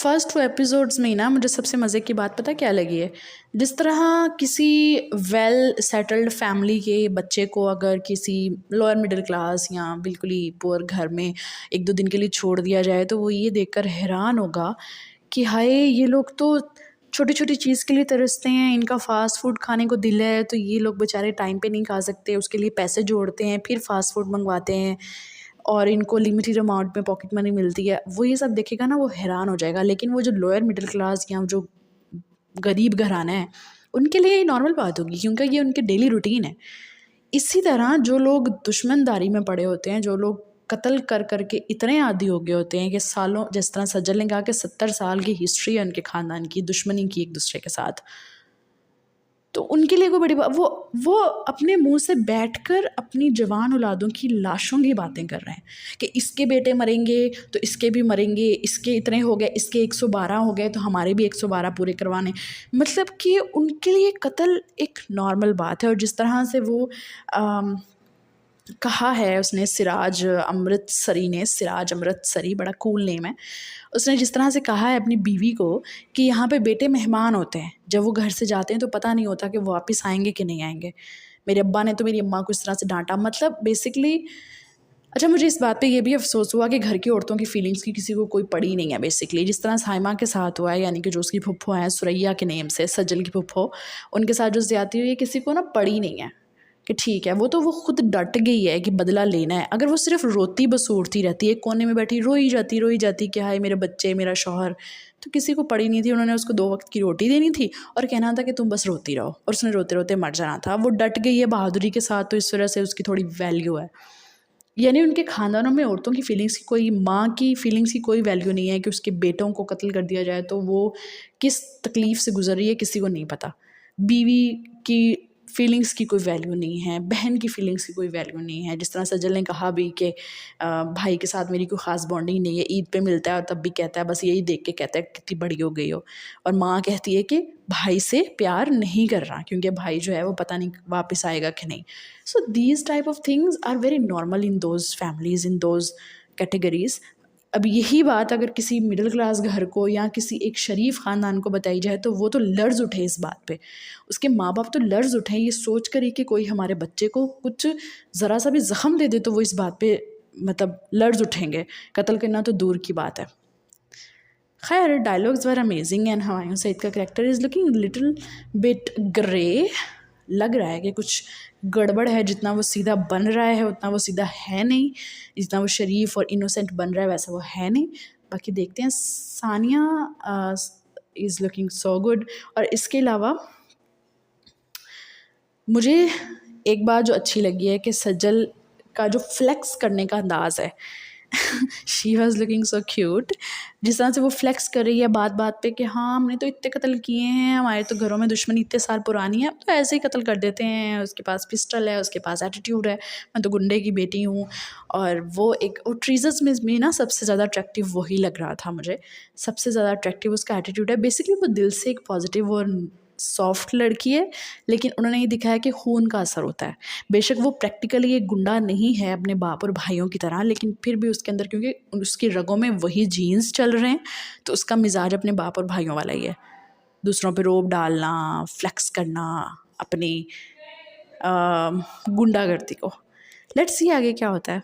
First 2 episodes में ही ना मुझे सबसे मज़े की बात पता क्या लगी है, जिस तरह किसी वेल सेटल्ड फैमिली के बच्चे को अगर किसी लोअर मिडिल क्लास या बिल्कुल ही पुअर घर में 1-2 दिन के लिए छोड़ दिया जाए तो वो ये देखकर हैरान होगा कि हाय ये लोग तो छोटी छोटी चीज़ के लिए तरसते हैं, इनका फ़ास्ट फूड खाने को दिल है तो ये लोग बेचारे टाइम पे नहीं खा सकते, उसके लिए पैसे जोड़ते हैं, फिर फ़ास्ट फूड मंगवाते हैं और इनको लिमिटेड अमाउंट में पॉकेट मनी मिलती है। वो ये सब देखेगा ना वो हैरान हो जाएगा। लेकिन वो जो लोअर मिडिल क्लास या जो गरीब घराना है उनके लिए ये नॉर्मल बात होगी क्योंकि ये उनके डेली रूटीन है। इसी तरह जो लोग दुश्मनदारी में पड़े होते हैं, जो लोग कत्ल कर कर के इतने आदी हो गए होते हैं कि सालों, जिस तरह सज्जल ने कहा कि 70 साल की हिस्ट्री है उनके ख़ानदान की दुश्मनी की एक दूसरे के साथ, तो उनके लिए कोई बड़ी बात, वो अपने मुंह से बैठकर अपनी जवान औलादों की लाशों की बातें कर रहे हैं कि इसके बेटे मरेंगे तो इसके भी मरेंगे, इसके इतने हो गए, इसके 112 हो गए तो हमारे भी 112 पूरे करवाने। मतलब कि उनके लिए कत्ल एक नॉर्मल बात है। और जिस तरह से वो कहा है उसने, सिराज अमृतसरी, बड़ा कूल नेम है, उसने जिस तरह से कहा है अपनी बीवी को कि यहाँ पे बेटे मेहमान होते हैं, जब वो घर से जाते हैं तो पता नहीं होता कि वो वापस आएंगे कि नहीं आएंगे। मेरे अब्बा ने तो मेरी अम्मा को इस तरह से डांटा, मतलब बेसिकली। अच्छा, मुझे इस बात पे ये भी अफसोस हुआ कि घर की औरतों की फीलिंग्स की किसी को कोई पड़ी नहीं है बेसिकली। जिस तरह साइमा के साथ हुआ है, यानी कि जो उसकी फुफ्फो है सुरैया के नेम से, सज्जल की फुफ्फो, उनके साथ जो ज़्यादती हुई है किसी को ना पड़ी नहीं है कि ठीक है। वो खुद डट गई है कि बदला लेना है। अगर वो सिर्फ रोती बसूरती रहती है, एक कोने में बैठी रोई जाती कि हाय मेरे बच्चे, मेरा शौहर, तो किसी को पड़ी नहीं थी। उन्होंने उसको 2 वक्त की रोटी देनी थी और कहना था कि तुम बस रोती रहो, और उसने रोते रोते मर जाना था। वो डट गई है बहादुरी के साथ, तो इस वजह से उसकी थोड़ी वैल्यू है। यानी उनके ख़ानदानों में औरतों की फीलिंग्स की, कोई माँ की फीलिंग्स की कोई वैल्यू नहीं है कि उसके बेटों को कत्ल कर दिया जाए तो वो किस तकलीफ़ से गुजर रही है किसी को नहीं पता। बीवी की फीलिंग्स की कोई वैल्यू नहीं है, बहन की फीलिंग्स की कोई वैल्यू नहीं है। जिस तरह सज्जल ने कहा भी कि भाई के साथ मेरी कोई ख़ास बॉन्डिंग नहीं है, ईद पे मिलता है और तब भी कहता है, बस यही देख के कहता है कितनी बड़ी हो गई हो। और माँ कहती है कि भाई से प्यार नहीं कर रहा क्योंकि भाई जो है वो पता नहीं वापस आएगा कि नहीं। So these type of things are very normal in those families, in those categories. अब यही बात अगर किसी मिडिल क्लास घर को या किसी एक शरीफ ख़ानदान को बताई जाए तो वो तो लर्ज़ उठे इस बात पे। उसके माँ बाप तो लर्ज़ उठें ये सोच कर ही कि कोई हमारे बच्चे को कुछ ज़रा सा भी ज़ख्म दे दे तो वो इस बात पे मतलब लर्ज़ उठेंगे। कत्ल करना तो दूर की बात है। खैर, dialogues were amazing and Humayun Saeed का character is looking little bit grey. लग रहा है कि कुछ गड़बड़ है, जितना वो सीधा बन रहा है उतना वो सीधा है नहीं, जितना वो शरीफ और इनोसेंट बन रहा है वैसा वो है नहीं। बाकी देखते हैं। Sania is looking so good. और इसके अलावा मुझे एक बात जो अच्छी लगी है कि सज्जल का जो फ्लेक्स करने का अंदाज़ है she was looking so cute. जिस तरह से वो फ्लेक्स कर रही है बात बात पे कि हाँ हमने तो इतने कत्ल किए हैं, हमारे तो घरों में दुश्मनी इतने साल पुरानी है, तो ऐसे ही कत्ल कर देते हैं, उसके पास पिस्टल है, उसके पास एटीट्यूड है, मैं तो गुंडे की बेटी हूँ। और वो ट्रीजर्स में भी ना सबसे ज़्यादा अट्रैक्टिव वही लग रहा था मुझे। सबसे ज़्यादा अट्रैक्टिव उसका एटीट्यूड है। बेसिकली वो दिल से एक पॉजिटिव और सॉफ्ट लड़की है, लेकिन उन्होंने ये दिखाया कि खून का असर होता है। बेशक वो प्रैक्टिकली एक गुंडा नहीं है अपने बाप और भाइयों की तरह, लेकिन फिर भी उसके अंदर क्योंकि उसकी रगों में वही जीन्स चल रहे हैं तो उसका मिजाज अपने बाप और भाइयों वाला ही है। दूसरों पे रोब डालना, फ्लेक्स करना अपनी गुंडागर्दी को। लेट्स सी आगे क्या होता है।